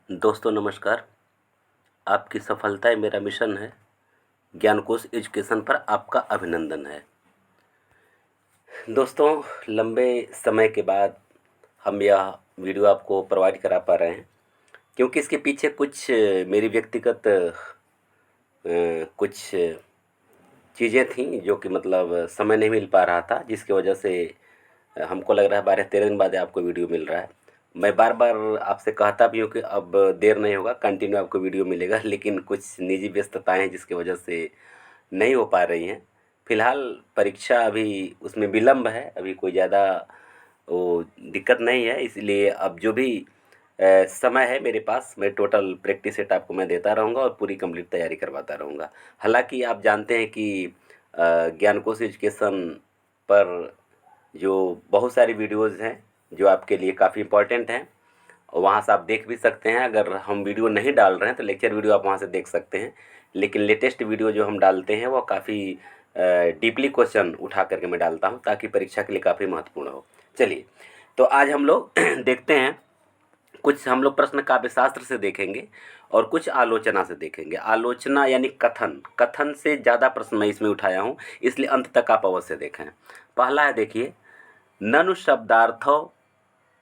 दोस्तों नमस्कार। आपकी सफलता ही मेरा मिशन है। ज्ञानकोश एजुकेशन पर आपका अभिनंदन है। दोस्तों, लंबे समय के बाद हम यह वीडियो आपको प्रोवाइड करा पा रहे हैं क्योंकि इसके पीछे कुछ मेरी व्यक्तिगत कुछ चीज़ें थीं जो कि मतलब समय नहीं मिल पा रहा था, जिसकी वजह से हमको लग रहा है 12-13 दिन बाद आपको वीडियो मिल रहा है। मैं बार बार आपसे कहता भी हूँ कि अब देर नहीं होगा, कंटिन्यू आपको वीडियो मिलेगा, लेकिन कुछ निजी व्यस्तताएं हैं जिसकी वजह से नहीं हो पा रही हैं। फिलहाल परीक्षा अभी उसमें विलम्ब है, अभी कोई ज़्यादा वो दिक्कत नहीं है, इसलिए अब जो भी समय है मेरे पास, मैं टोटल प्रैक्टिस सेट आपको मैं देता रहूँगा और पूरी कंप्लीट तैयारी करवाता रहूँगा। हालांकि आप जानते हैं कि ज्ञानकोश एजुकेशन पर जो बहुत सारी वीडियोज़ हैं जो आपके लिए काफ़ी इम्पोर्टेंट हैं, और वहाँ से आप देख भी सकते हैं। अगर हम वीडियो नहीं डाल रहे हैं तो लेक्चर वीडियो आप वहाँ से देख सकते हैं, लेकिन लेटेस्ट वीडियो जो हम डालते हैं वो काफ़ी डीपली क्वेश्चन उठा करके मैं डालता हूँ ताकि परीक्षा के लिए काफ़ी महत्वपूर्ण हो। चलिए, तो आज हम लोग देखते हैं, कुछ हम लोग प्रश्न काव्य शास्त्र से देखेंगे और कुछ आलोचना से देखेंगे। आलोचना यानी कथन, कथन से ज़्यादा प्रश्न मैं इसमें उठाया हूँ, इसलिए अंत तक आप अवश्य देखें। पहला है, देखिए, ननु शब्दार्थो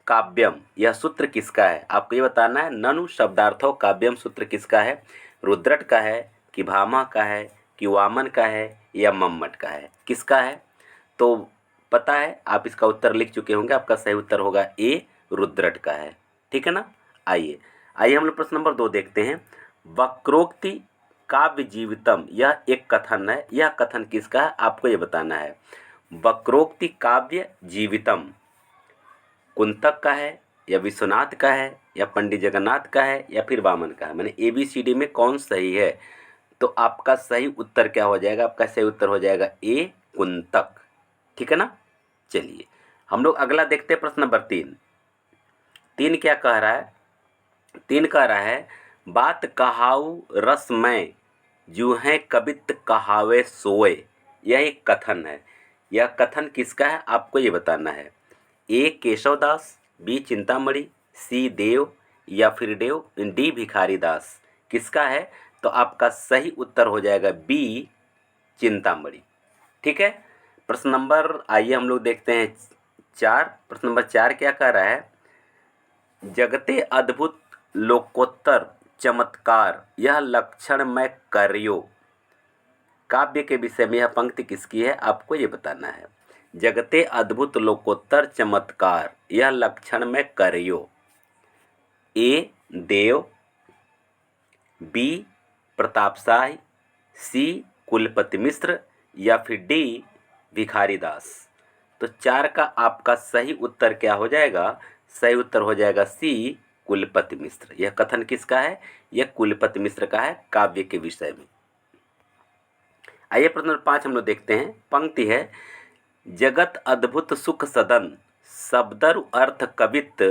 काव्यम, यह सूत्र किसका है? आपको ये बताना है ननु शब्दार्थो काव्यम सूत्र किसका है? रुद्रट का है कि भामा का है कि वामन का है या मम्मट का है? किसका है? तो पता है, आप इसका उत्तर लिख चुके होंगे। आपका सही उत्तर होगा ए, रुद्रट का है। ठीक है ना? आइए आइए हम लोग प्रश्न नंबर 2 देखते हैं। वक्रोक्ति काव्य जीवितम, यह एक कथन है। यह कथन किसका है? आपको ये बताना है। वक्रोक्ति काव्य जीवितम कुंतक का है या विश्वनाथ का है या पंडित जगन्नाथ का है या फिर वामन का है? मैंने ABCD में कौन सही है? तो आपका सही उत्तर क्या हो जाएगा? आपका सही उत्तर हो जाएगा ए, कुंतक। ठीक है ना? चलिए हम लोग अगला देखते हैं, प्रश्न नंबर 3। 3 क्या कह रहा है? 3 कह रहा है, बात कहाऊ रसमय जू है कवित कहावे सोए। यह एक कथन है। यह कथन किसका है? आपको ये बताना है। ए, केशवदास, बी, चिंतामणि, सी, देव या फिर देव, डी, भिखारी दास। किसका है? तो आपका सही उत्तर हो जाएगा बी, चिंतामणि। ठीक है। प्रश्न नंबर, आइए हम लोग देखते हैं 4। प्रश्न नंबर 4 क्या कह रहा है? जगते अद्भुत लोकोत्तर चमत्कार यह लक्षणमय कार्यो। काव्य के विषय में यह पंक्ति किसकी है? आपको ये बताना है। जगते अद्भुत लोकोत्तर चमत्कार यह लक्षणमय कार्यो। ए, देव, बी, प्रताप शाही, सी, कुलपति मिश्र या फिर डी, भिखारी दास। तो 4 का आपका सही उत्तर क्या हो जाएगा? सही उत्तर हो जाएगा सी, कुलपति मिश्र। यह कथन किसका है? यह कुलपति मिश्र का है, काव्य के विषय में। आइए प्रश्न नंबर 5 हम लोग देखते हैं। पंक्ति है, जगत अद्भुत सुख सदन शब्दरु अर्थ कवित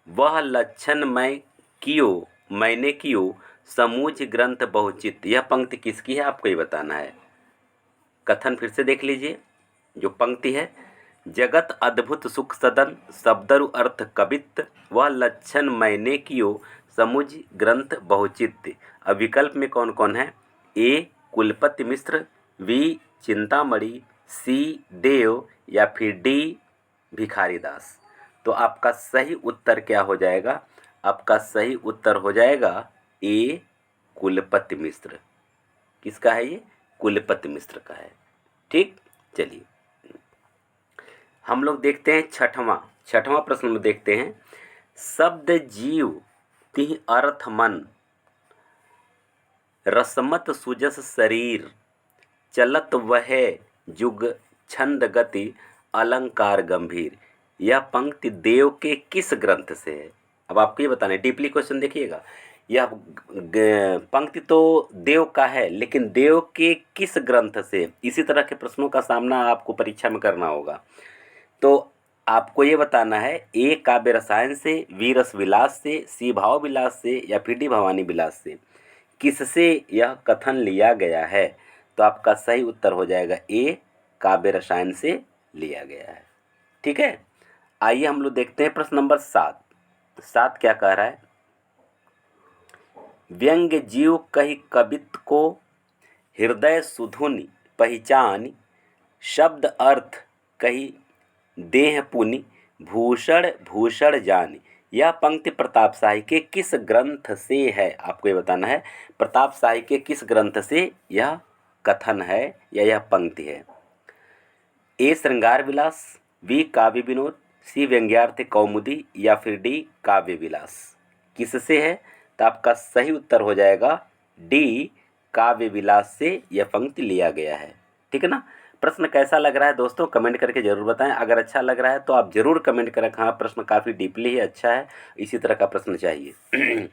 वह लक्षण मैंने कियो समूझ ग्रंथ बहुचित। यह पंक्ति किसकी है? आपको ये बताना है। कथन फिर से देख लीजिए। जो पंक्ति है, जगत अद्भुत सुख सदन शब्दरु अर्थ कवित वह लक्षण मैंने कियो समुझ ग्रंथ बहुचित। अब विकल्प में कौन कौन है? ए, कुलपति मिश्र, बी, चिंतामणि, सी, देव या फिर डी, भिखारी दास। तो आपका सही उत्तर क्या हो जाएगा? आपका सही उत्तर हो जाएगा ए, कुलपति मिश्र। किसका है ये? कुलपति मिश्र का है। ठीक, चलिए हम लोग देखते हैं छठवां प्रश्न में देखते हैं। शब्द जीव तिह अर्थ मन रसमत सुजस शरीर चलत वह जुग छंद गति अलंकार गंभीर। यह पंक्ति देव के किस ग्रंथ से है? अब आपको ये बताना है। डीपली क्वेश्चन देखिएगा। यह पंक्ति तो देव का है, लेकिन देव के किस ग्रंथ से? इसी तरह के प्रश्नों का सामना आपको परीक्षा में करना होगा। तो आपको ये बताना है, ए, काव्य रसायन से, बी, रस विलास से, सी, भाव विलास से या फिर डी, भवानी विलास से। किससे यह कथन लिया गया है? तो आपका सही उत्तर हो जाएगा ए, काव्य रसायन से लिया गया है। ठीक है। आइए हम लोग देखते हैं प्रश्न नंबर 7। 7 क्या कह रहा है? व्यंग्य जीव कही कवित को, हृदय सुधुनि पहचानि, शब्द अर्थ कही देह पुनि, भूषण भूषण जानि। यह पंक्ति प्रताप शाही के किस ग्रंथ से है, आपको ये बताना है। प्रताप शाही के किस ग्रंथ से यह कथन है या यह पंक्ति है। ए श्रृंगार विलास, बी काव्य विनोद, सी व्यंग्यार्थ कौमुदी या फिर डी काव्य विलास। किससे है, तो आपका सही उत्तर हो जाएगा डी काव्य विलास से यह पंक्ति लिया गया है। ठीक है ना। प्रश्न कैसा लग रहा है दोस्तों, कमेंट करके ज़रूर बताएं। अगर अच्छा लग रहा है तो आप ज़रूर कमेंट करें हाँ प्रश्न काफ़ी डीपली है, अच्छा है, इसी तरह का प्रश्न चाहिए।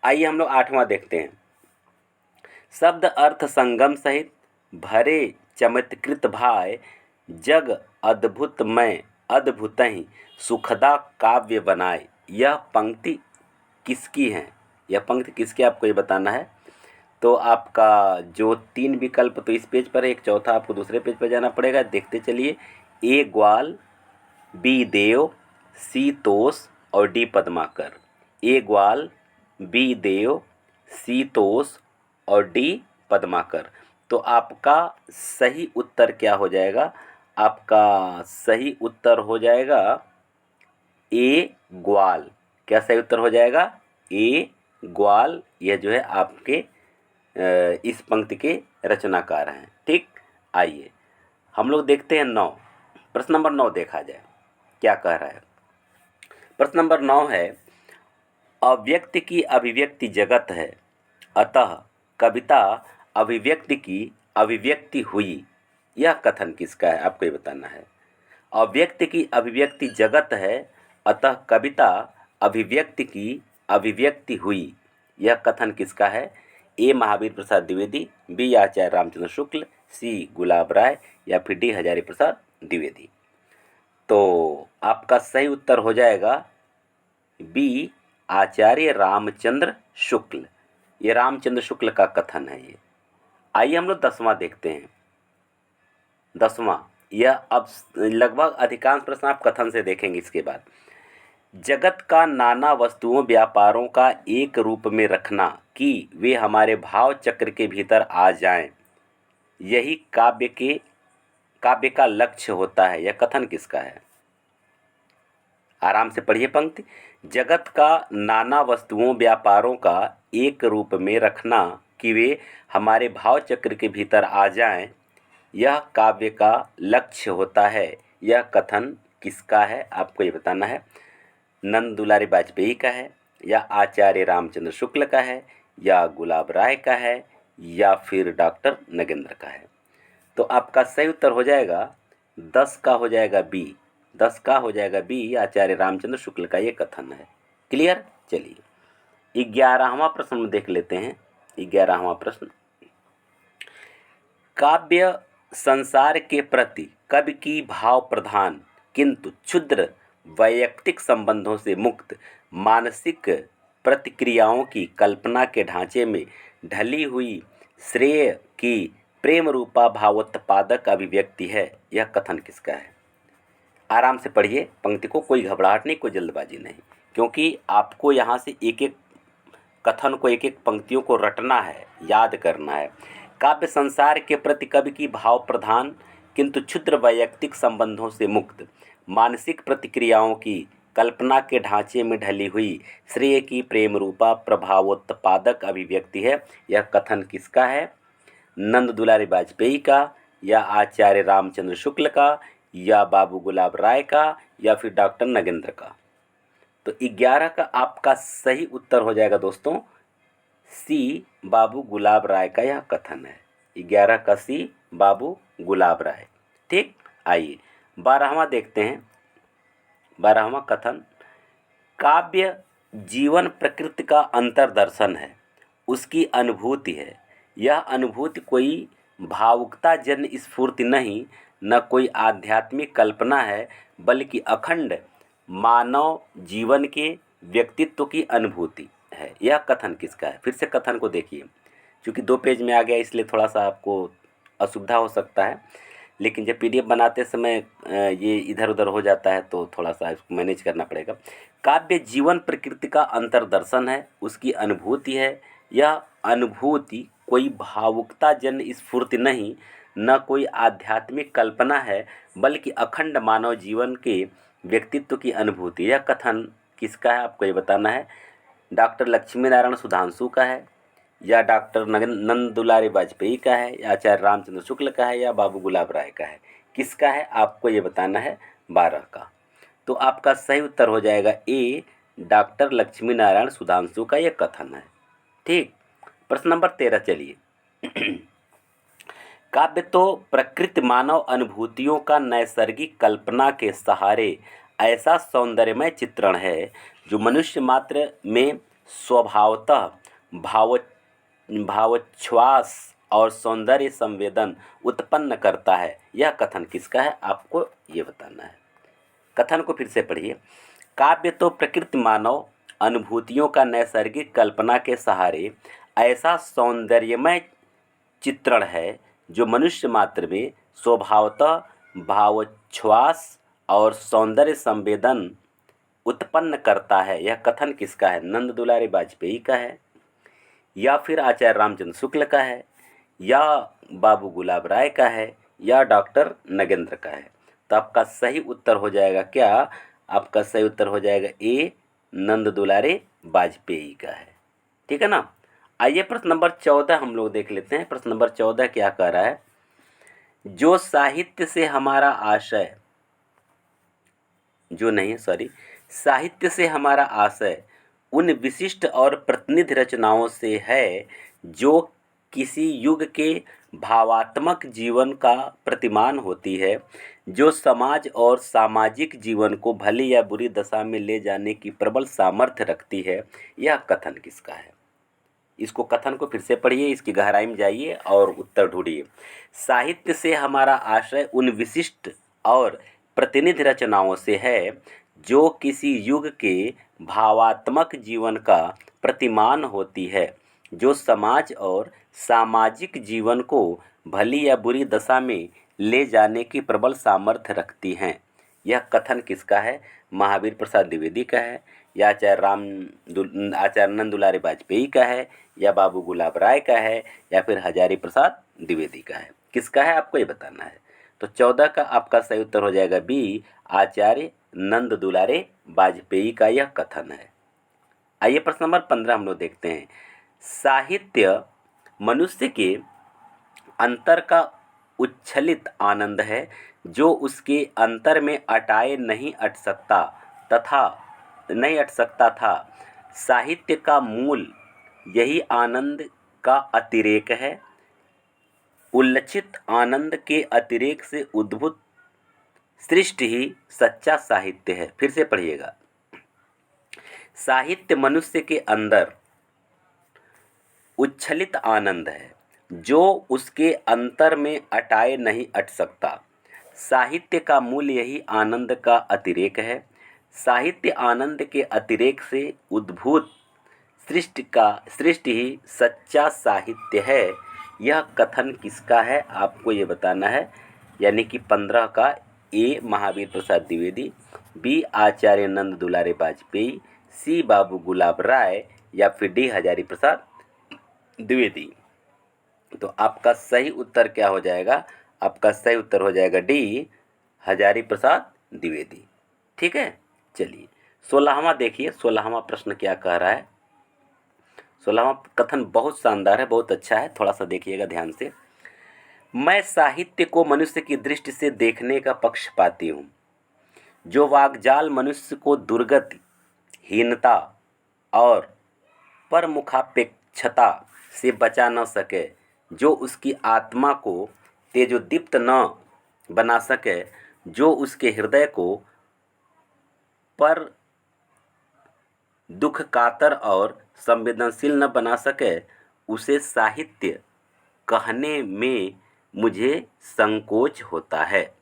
आइए हम लोग 8वां देखते हैं। शब्द अर्थ संगम सहित भरे चमत्कृत भाय, जग अद्भुतमय अद्भुतहि सुखदा काव्य बनाए। यह पंक्ति किसकी है, यह पंक्ति किसकी, आपको ये बताना है। तो आपका जो 3 विकल्प तो इस पेज पर है, एक चौथा आपको दूसरे पेज पर जाना पड़ेगा। देखते चलिए। ए ग्वाल, बी देव, सी तोष और डी पद्माकर। ए ग्वाल, बी देव, सी तोष और डी पद्माकर। तो आपका सही उत्तर क्या हो जाएगा, आपका सही उत्तर हो जाएगा ए ग्वाल। क्या सही उत्तर हो जाएगा, ए ग्वाल। यह जो है आपके इस पंक्ति के रचनाकार हैं। ठीक, आइए हम लोग देखते हैं 9, प्रश्न नंबर 9 देखा जाए क्या कह रहा है। प्रश्न नंबर 9 है, अव्यक्ति की अभिव्यक्ति जगत है, अतः कविता अभिव्यक्ति की अभिव्यक्ति हुई। यह कथन किसका है, आपको ये बताना है। अव्यक्ति की अभिव्यक्ति जगत है, अतः कविता अभिव्यक्ति की अभिव्यक्ति हुई। यह कथन किसका है। ए महावीर प्रसाद द्विवेदी, बी आचार्य रामचंद्र शुक्ल, सी गुलाब राय या फिर डी हजारी प्रसाद द्विवेदी। तो आपका सही उत्तर हो जाएगा बी आचार्य रामचंद्र शुक्ल। ये रामचंद्र शुक्ल का कथन है ये। आइए हम लोग 10वां देखते हैं। 10वां, यह अब लगभग अधिकांश प्रश्न आप कथन से देखेंगे। इसके बाद, जगत का नाना वस्तुओं व्यापारों का एक रूप में रखना कि वे हमारे भाव चक्र के भीतर आ जाएं, यही काव्य का लक्ष्य होता है। यह कथन किसका है, आराम से पढ़िए पंक्ति। जगत का नाना वस्तुओं व्यापारों का एक रूप में रखना कि वे हमारे भाव चक्र के भीतर आ जाएं, यह काव्य का लक्ष्य होता है। यह कथन किसका है, आपको ये बताना है। नंद दुलारी वाजपेयी का है, या आचार्य रामचंद्र शुक्ल का है, या गुलाब राय का है, या फिर डॉक्टर नगेंद्र का है। तो आपका सही उत्तर हो जाएगा 10 का हो जाएगा बी। 10 का हो जाएगा बी, आचार्य रामचंद्र शुक्ल का ये कथन है। क्लियर। चलिए 11वां प्रश्न देख लेते हैं। 11वां प्रश्न, काव्य संसार के प्रति कवि की भाव प्रधान किंतु क्षुद्र वैयक्तिक संबंधों से मुक्त मानसिक प्रतिक्रियाओं की कल्पना के ढांचे में ढली हुई श्रेय की प्रेम रूपा भावोत्पादक अभिव्यक्ति है। यह कथन किसका है। आराम से पढ़िए पंक्ति को, कोई घबराहट नहीं, कोई जल्दबाजी नहीं, क्योंकि आपको यहाँ से एक एक कथन को, एक एक पंक्तियों को रटना है, याद करना है। काव्य संसार के प्रति कवि की भाव प्रधान किंतु क्षुद्र वैयक्तिक संबंधों से मुक्त मानसिक प्रतिक्रियाओं की कल्पना के ढांचे में ढली हुई श्रेय की प्रेम रूपा प्रभावोत्पादक अभिव्यक्ति है। यह कथन किसका है, नंद दुलारी वाजपेयी का, या आचार्य रामचंद्र शुक्ल का, या बाबू गुलाब राय का, या फिर डॉक्टर नगेंद्र का। तो 11 का आपका सही उत्तर हो जाएगा दोस्तों सी, बाबू गुलाब राय का यह कथन है। 11 का सी, बाबू गुलाब राय। ठीक, आइए 12वां देखते हैं। 12वां कथन, काव्य जीवन प्रकृति का अंतर्दर्शन है, उसकी अनुभूति है। यह अनुभूति कोई भावुकता जन्य स्फूर्ति नहीं, न कोई आध्यात्मिक कल्पना है, बल्कि अखंड मानव जीवन के व्यक्तित्व की अनुभूति है। यह कथन किसका है। फिर से कथन को देखिए, क्योंकि 2 पेज में आ गया इसलिए थोड़ा सा आपको असुविधा हो सकता है, लेकिन जब PDF बनाते समय ये इधर उधर हो जाता है तो थोड़ा सा इसको मैनेज करना पड़ेगा। काव्य जीवन प्रकृति का अंतर्दर्शन है, उसकी अनुभूति है, यह अनुभूति कोई भावुकता जन्य स्फूर्ति नहीं, न कोई आध्यात्मिक कल्पना है, बल्कि अखंड मानव जीवन के व्यक्तित्व की अनुभूति। यह कथन किसका है आपको ये बताना है। डॉक्टर लक्ष्मी नारायण सुधांशु का है, या डॉक्टर नंद दुलारी वाजपेयी का है, या आचार्य रामचंद्र शुक्ल का है, या बाबू गुलाब राय का है। किसका है आपको ये बताना है 12 का। तो आपका सही उत्तर हो जाएगा ए, डॉक्टर लक्ष्मी नारायण सुधांशु का यह कथन है। ठीक। प्रश्न नंबर 13 चलिए। काव्य तो प्रकृति मानव अनुभूतियों का नैसर्गिक कल्पना के सहारे ऐसा सौंदर्यमय चित्रण है जो मनुष्य मात्र में स्वभावतः भावोच्छ्वास और सौंदर्य संवेदन उत्पन्न करता है। यह कथन किसका है आपको ये बताना है। कथन को फिर से पढ़िए। काव्य तो प्रकृति मानव अनुभूतियों का नैसर्गिक कल्पना के सहारे ऐसा सौंदर्यमय चित्रण है जो मनुष्य मात्र में स्वभावतः भावोच्छ्वास और सौंदर्य संवेदन उत्पन्न करता है। यह कथन किसका है? नंद दुलारी वाजपेयी का है, या फिर आचार्य रामचंद्र शुक्ल का है, या बाबू गुलाब राय का है, या डॉक्टर नगेंद्र का है। तो आपका सही उत्तर हो जाएगा क्या? आपका सही उत्तर हो जाएगा ए, नंद दुलारे वाजपेयी का है। ठीक है ना। आइए प्रश्न नंबर 14 हम लोग देख लेते हैं। प्रश्न नंबर 14 क्या कह रहा है? जो साहित्य से हमारा आशय साहित्य से हमारा आशय उन विशिष्ट और प्रतिनिधि रचनाओं से है जो किसी युग के भावात्मक जीवन का प्रतिमान होती है, जो समाज और सामाजिक जीवन को भली या बुरी दशा में ले जाने की प्रबल सामर्थ्य रखती है। यह कथन किसका है? इसको कथन को फिर से पढ़िए, इसकी गहराई में जाइए और उत्तर ढूंढिए। साहित्य से हमारा आशय उन विशिष्ट और प्रतिनिधि रचनाओं से है जो किसी युग के भावात्मक जीवन का प्रतिमान होती है, जो समाज और सामाजिक जीवन को भली या बुरी दशा में ले जाने की प्रबल सामर्थ्य रखती हैं। यह कथन किसका है? महावीर प्रसाद द्विवेदी का है, या आचार्य नंद दुलारी वाजपेयी का है, या बाबू गुलाब राय का है, या फिर हजारी प्रसाद द्विवेदी का है। किसका है आपको ये बताना है। तो 14 का आपका सही उत्तर हो जाएगा बी, आचार्य नंद दुलारे वाजपेयी का यह कथन है। आइए प्रश्न नंबर 15 हम लोग देखते हैं। साहित्य मनुष्य के अंतर का उच्छलित आनंद है जो उसके अंतर में नहीं अट सकता था। साहित्य का मूल यही आनंद का अतिरेक है। उल्लसित आनंद के अतिरेक से उद्भूत सृष्टि ही सच्चा साहित्य है। फिर से पढ़िएगा। साहित्य मनुष्य के अंदर उच्छलित आनंद है जो उसके अंतर में नहीं अट सकता। साहित्य का मूल यही आनंद का अतिरेक है। साहित्य आनंद के अतिरेक से उद्भूत सृष्टि ही सच्चा साहित्य है। यह कथन किसका है आपको ये बताना है। यानी कि 15 का ए, महावीर प्रसाद द्विवेदी, बी, आचार्य नंद दुलारे वाजपेयी, सी, बाबू गुलाब राय, या फिर डी, हजारी प्रसाद द्विवेदी। तो आपका सही उत्तर क्या हो जाएगा? आपका सही उत्तर हो जाएगा डी, हजारी प्रसाद द्विवेदी। ठीक है। चलिए 16वां देखिए। 16वां प्रश्न क्या कह रहा है? 16वां कथन बहुत शानदार है, बहुत अच्छा है, थोड़ा सा देखिएगा ध्यान से। मैं साहित्य को मनुष्य की दृष्टि से देखने का पक्षपाती हूँ। जो वाग्जाल मनुष्य को दुर्गति, हीनता और परमुखापेक्षता से बचा न सके, जो उसकी आत्मा को तेजोदीप्त न बना सके, जो उसके हृदय को पर दुख कातर और संवेदनशील न बना सके, उसे साहित्य कहने में मुझे संकोच होता है।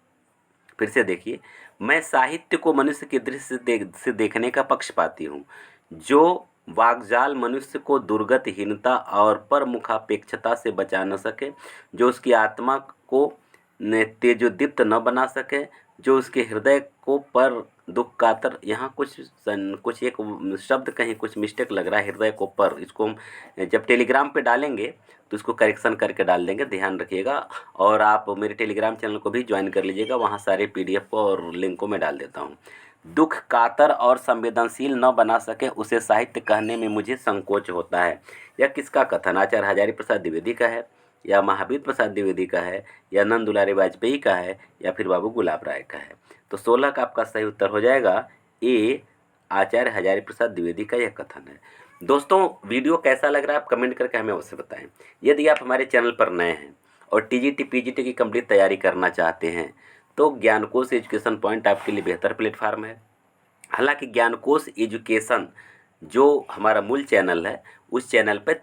फिर से देखिए। मैं साहित्य को मनुष्य की दृष्टि से देखने का पक्षपाती हूँ। जो वाग्जाल मनुष्य को दुर्गत, हीनता और परमुखापेक्षता से बचा न सके, जो उसकी आत्मा को तेजोदीप्त न बना सके, जो उसके हृदय को पर दुख कातर, यहाँ कुछ एक शब्द कहीं कुछ मिस्टेक लग रहा है, हृदय को पर, इसको हम जब टेलीग्राम पे डालेंगे तो इसको करेक्शन करके डाल देंगे, ध्यान रखिएगा। और आप मेरे टेलीग्राम चैनल को भी ज्वाइन कर लीजिएगा, वहाँ सारे PDF को और लिंक को मैं डाल देता हूँ। दुख कातर और संवेदनशील न बना सके उसे साहित्य कहने में मुझे संकोच होता है। यह किसका कथन? आचार्य हजारी प्रसाद द्विवेदी का है, या महावीर प्रसाद द्विवेदी का है, या नंद दुलारी वाजपेयी का है, या फिर बाबू गुलाब राय का है? तो 16 का आपका सही उत्तर हो जाएगा ए, आचार्य हजारी प्रसाद द्विवेदी का यह कथन है। दोस्तों, वीडियो कैसा लग रहा है आप कमेंट करके हमें अवश्य बताएं। यदि आप हमारे चैनल पर नए हैं और TGT PGT की कंप्लीट तैयारी करना चाहते हैं तो ज्ञानकोश एजुकेशन पॉइंट आपके लिए बेहतर प्लेटफार्म है। हालांकि ज्ञानकोश एजुकेशन जो हमारा मूल चैनल है, उस चैनल पर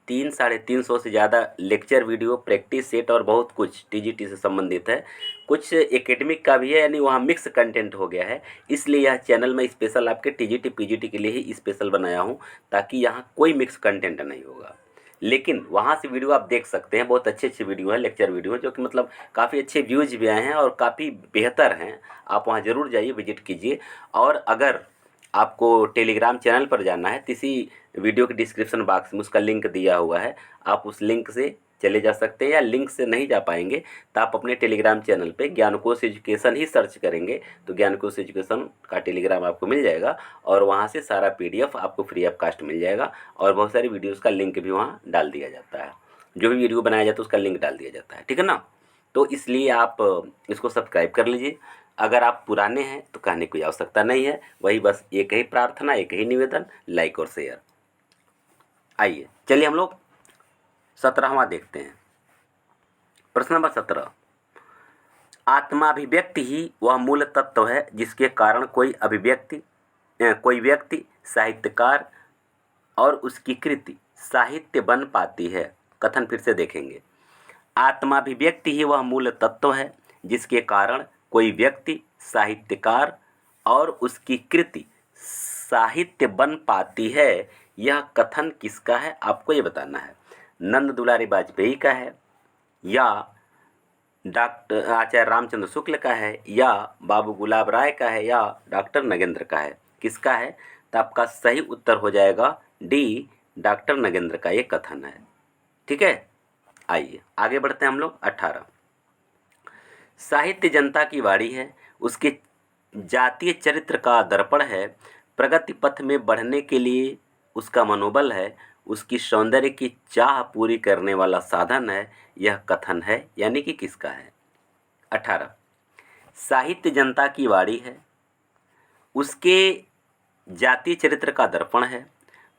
300-350 से ज़्यादा लेक्चर वीडियो, प्रैक्टिस सेट और बहुत कुछ TGT से संबंधित है। कुछ एकेडमिक का भी है, यानी वहाँ मिक्स कंटेंट हो गया है। इसलिए यह चैनल मैं स्पेशल आपके TGT PGT के लिए ही स्पेशल बनाया हूँ, ताकि यहाँ कोई मिक्स कंटेंट नहीं होगा। लेकिन वहाँ से वीडियो आप देख सकते हैं, बहुत अच्छे अच्छे वीडियो हैं, लेक्चर वीडियो, जो कि मतलब काफ़ी अच्छे व्यूज भी आए हैं और काफ़ी बेहतर हैं। आप वहाँ ज़रूर जाइए, विजिट कीजिए। और अगर आपको टेलीग्राम चैनल पर जाना है तो इसी वीडियो के डिस्क्रिप्शन बॉक्स में उसका लिंक दिया हुआ है, आप उस लिंक से चले जा सकते हैं। या लिंक से नहीं जा पाएंगे तो आप अपने टेलीग्राम चैनल पे ज्ञानकोश एजुकेशन ही सर्च करेंगे तो ज्ञानकोश एजुकेशन का टेलीग्राम आपको मिल जाएगा, और वहाँ से सारा PDF आपको फ्री ऑफ कास्ट मिल जाएगा। और बहुत सारी वीडियोज़ का लिंक भी वहाँ डाल दिया जाता है, जो भी वीडियो बनाया जाता है उसका लिंक डाल दिया जाता है, ठीक है ना। तो इसलिए आप इसको सब्सक्राइब कर लीजिए। अगर आप पुराने हैं तो कहने की आवश्यकता नहीं है, वही बस एक ही प्रार्थना, एक ही निवेदन, लाइक और शेयर। आइए चलिए हम लोग 17वां देखते हैं। प्रश्न नंबर 17, आत्माभिव्यक्ति ही वह मूल तत्व है जिसके कारण कोई व्यक्ति साहित्यकार और उसकी कृति साहित्य बन पाती है। कथन फिर से देखेंगे। आत्माभिव्यक्ति ही वह मूल तत्व है जिसके कारण कोई व्यक्ति साहित्यकार और उसकी कृति साहित्य बन पाती है। यह कथन किसका है आपको ये बताना है। नंद दुलारी वाजपेयी का है, या डॉक्टर आचार्य रामचंद्र शुक्ल का है, या बाबू गुलाब राय का है, या डॉक्टर नगेंद्र का है? किसका है? तो आपका सही उत्तर हो जाएगा डी, डॉक्टर नगेंद्र का ये कथन है। ठीक है, आइए आगे बढ़ते हैं हम लोग। 18, साहित्य जनता की वाणी है, उसके जातीय चरित्र का दर्पण है, प्रगति पथ में बढ़ने के लिए उसका मनोबल है, उसकी सौंदर्य की चाह पूरी करने वाला साधन है। यह कथन है, यानी कि किसका है? 18, साहित्य जनता की वाणी है, उसके जातीय चरित्र का दर्पण है,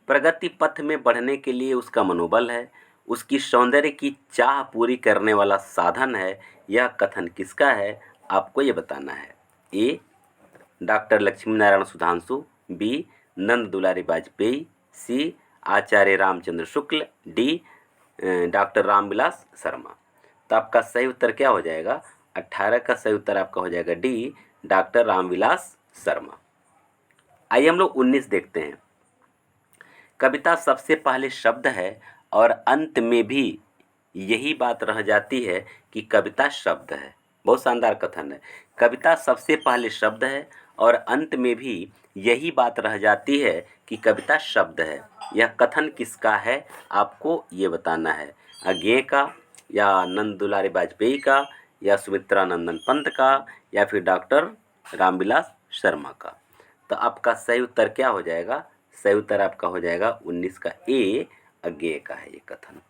प्रगति पथ में बढ़ने के लिए उसका मनोबल है, उसकी सौंदर्य की चाह पूरी करने वाला साधन है। यह कथन किसका है आपको ये बताना है। ए, डॉक्टर लक्ष्मी नारायण सुधांशु, बी, नंद दुलारी वाजपेयी, सी, आचार्य रामचंद्र शुक्ल, डी, डॉक्टर रामविलास शर्मा। तो आपका सही उत्तर क्या हो जाएगा? 18 का सही उत्तर आपका हो जाएगा डी, डॉक्टर रामविलास शर्मा। आइए हम लोग 19 देखते हैं। कविता सबसे पहले शब्द है और अंत में भी यही बात रह जाती है कि कविता शब्द है। बहुत शानदार कथन है। कविता सबसे पहले शब्द है और अंत में भी यही बात रह जाती है कि कविता शब्द है। यह कथन किसका है आपको ये बताना है। अज्ञेय का, या नंद दुलारी वाजपेयी का, या सुमित्रा नंदन पंत का, या फिर डॉक्टर रामविलास शर्मा का? तो आपका सही उत्तर क्या हो जाएगा? सही उत्तर आपका हो जाएगा 19 का ए, अज्ञेय का है ये कथन।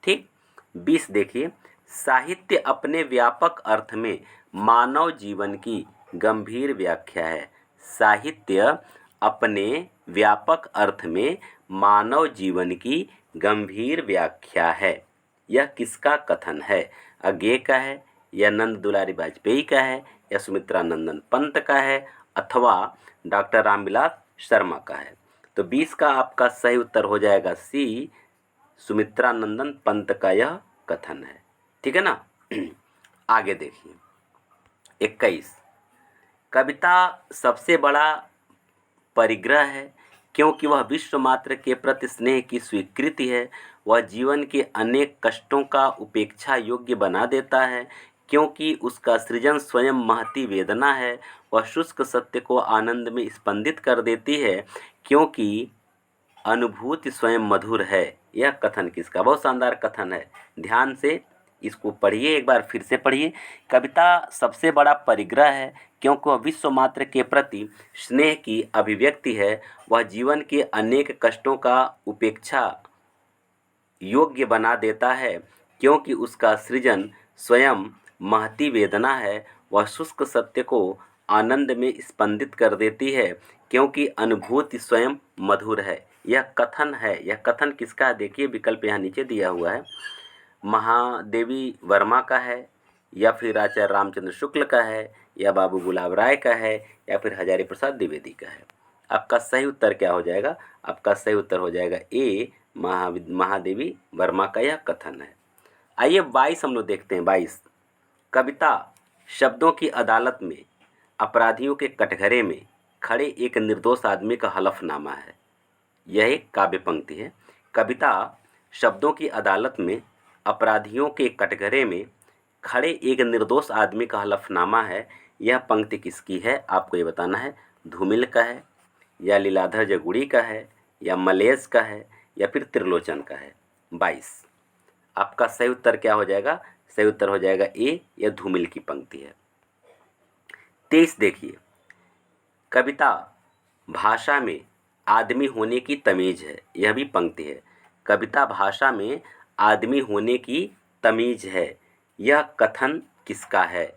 ठीक। 20 देखिए, साहित्य अपने व्यापक अर्थ में मानव जीवन की गंभीर व्याख्या है। साहित्य अपने व्यापक अर्थ में मानव जीवन की गंभीर व्याख्या है। यह किसका कथन है? अज्ञेय का है, या नंद दुलारी वाजपेयी का है, या सुमित्रा नंदन पंत का है, अथवा डॉक्टर रामविलास शर्मा का है? तो 20 का आपका सही उत्तर हो जाएगा सी, सुमित्रा नंदन पंत का यह कथन है। ठीक है ना। आगे देखिए 21, कविता सबसे बड़ा परिग्रह है क्योंकि वह विश्व मात्र के प्रति स्नेह की स्वीकृति है। वह जीवन के अनेक कष्टों का उपेक्षा योग्य बना देता है क्योंकि उसका सृजन स्वयं महती वेदना है। वह शुष्क सत्य को आनंद में स्पंदित कर देती है, क्योंकि अनुभूति स्वयं मधुर है। यह कथन किसका? बहुत शानदार कथन है, ध्यान से इसको पढ़िए, एक बार फिर से पढ़िए। कविता सबसे बड़ा परिग्रह है, क्योंकि वह विश्व मात्र के प्रति स्नेह की अभिव्यक्ति है। वह जीवन के अनेक कष्टों का उपेक्षा योग्य बना देता है, क्योंकि उसका सृजन स्वयं महती वेदना है। वह शुष्क सत्य को आनंद में स्पंदित कर देती है, क्योंकि अनुभूति स्वयं मधुर है। यह कथन है। यह कथन किसका है? देखिए विकल्प यहाँ नीचे दिया हुआ है। महादेवी वर्मा का है, या फिर आचार्य रामचंद्र शुक्ल का है, या बाबू गुलाब राय का है, या फिर हजारी प्रसाद द्विवेदी का है। आपका सही उत्तर क्या हो जाएगा? आपका सही उत्तर हो जाएगा ए, महादेवी वर्मा का यह कथन है। आइए 22 हम लोग देखते हैं। 22, कविता शब्दों की अदालत में अपराधियों के कटघरे में खड़े एक निर्दोष आदमी का हलफनामा है। यह एक काव्य पंक्ति है। कविता शब्दों की अदालत में अपराधियों के कटघरे में खड़े एक निर्दोष आदमी का हलफनामा है। यह पंक्ति किसकी है? आपको ये बताना है। धूमिल का है, या लीलाधर जगुड़ी का है, या मलेश का है, या फिर त्रिलोचन का है। 22, आपका सही उत्तर क्या हो जाएगा? सही उत्तर हो जाएगा ए, यह धूमिल की पंक्ति है। 23 देखिए, कविता भाषा में आदमी होने की तमीज है। यह भी पंक्ति है। कविता भाषा में आदमी होने की तमीज है। यह कथन किसका है?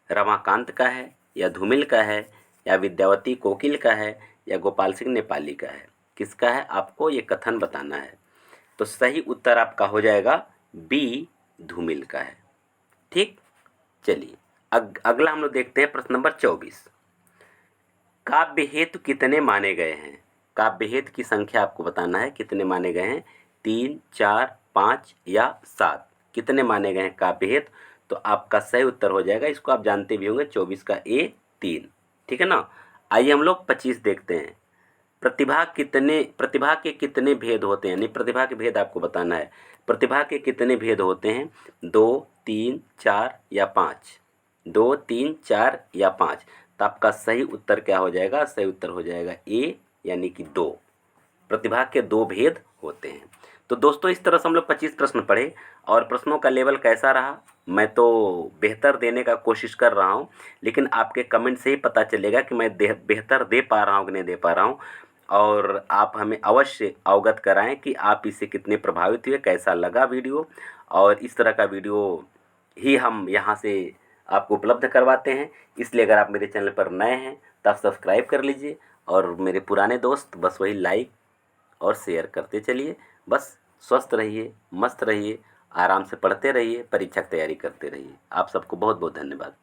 रमाकांत का है, या धूमिल का है, या विद्यावती कोकिल का है, या गोपाल सिंह नेपाली का है? किसका है? आपको ये कथन बताना है। तो सही उत्तर आपका हो जाएगा बी, धूमिल का है। ठीक, चलिए अगला हम लोग देखते हैं प्रश्न नंबर 24। काव्य हेतु कितने माने गए हैं? काव्य हेतु की संख्या आपको बताना है, कितने माने गए हैं? 3, 4, 5 या 7? कितने माने गए हैं काव्य हेतु? तो आपका सही उत्तर हो जाएगा, इसको आप जानते भी होंगे, 24 का ए 3। ठीक है ना। आइए हम लोग 25 देखते हैं। प्रतिभा के कितने भेद होते हैं? यानी प्रतिभा के भेद आपको बताना है। प्रतिभा के कितने भेद होते हैं? 2, 3, 4 या 5? 2, 3, 4 या 5? तो आपका सही उत्तर क्या हो जाएगा? सही उत्तर हो जाएगा ए, यानी कि 2। प्रतिभा के 2 भेद होते हैं। तो दोस्तों इस तरह से हम लोग 25 प्रश्न पढ़े, और प्रश्नों का लेवल कैसा रहा? मैं तो बेहतर देने का कोशिश कर रहा हूं, लेकिन आपके कमेंट से ही पता चलेगा कि मैं बेहतर दे पा रहा हूं कि नहीं दे पा रहा हूं। और आप हमें अवश्य अवगत कराएं कि आप इससे कितने प्रभावित हुए, कैसा लगा वीडियो। और इस तरह का वीडियो ही हम यहाँ से आपको उपलब्ध करवाते हैं। इसलिए अगर आप मेरे चैनल पर नए हैं तो आप सब्सक्राइब कर लीजिए, और मेरे पुराने दोस्त बस वही लाइक और शेयर करते चलिए। बस स्वस्थ रहिए, मस्त रहिए, आराम से पढ़ते रहिए, परीक्षा की तैयारी करते रहिए। आप सबको बहुत बहुत धन्यवाद।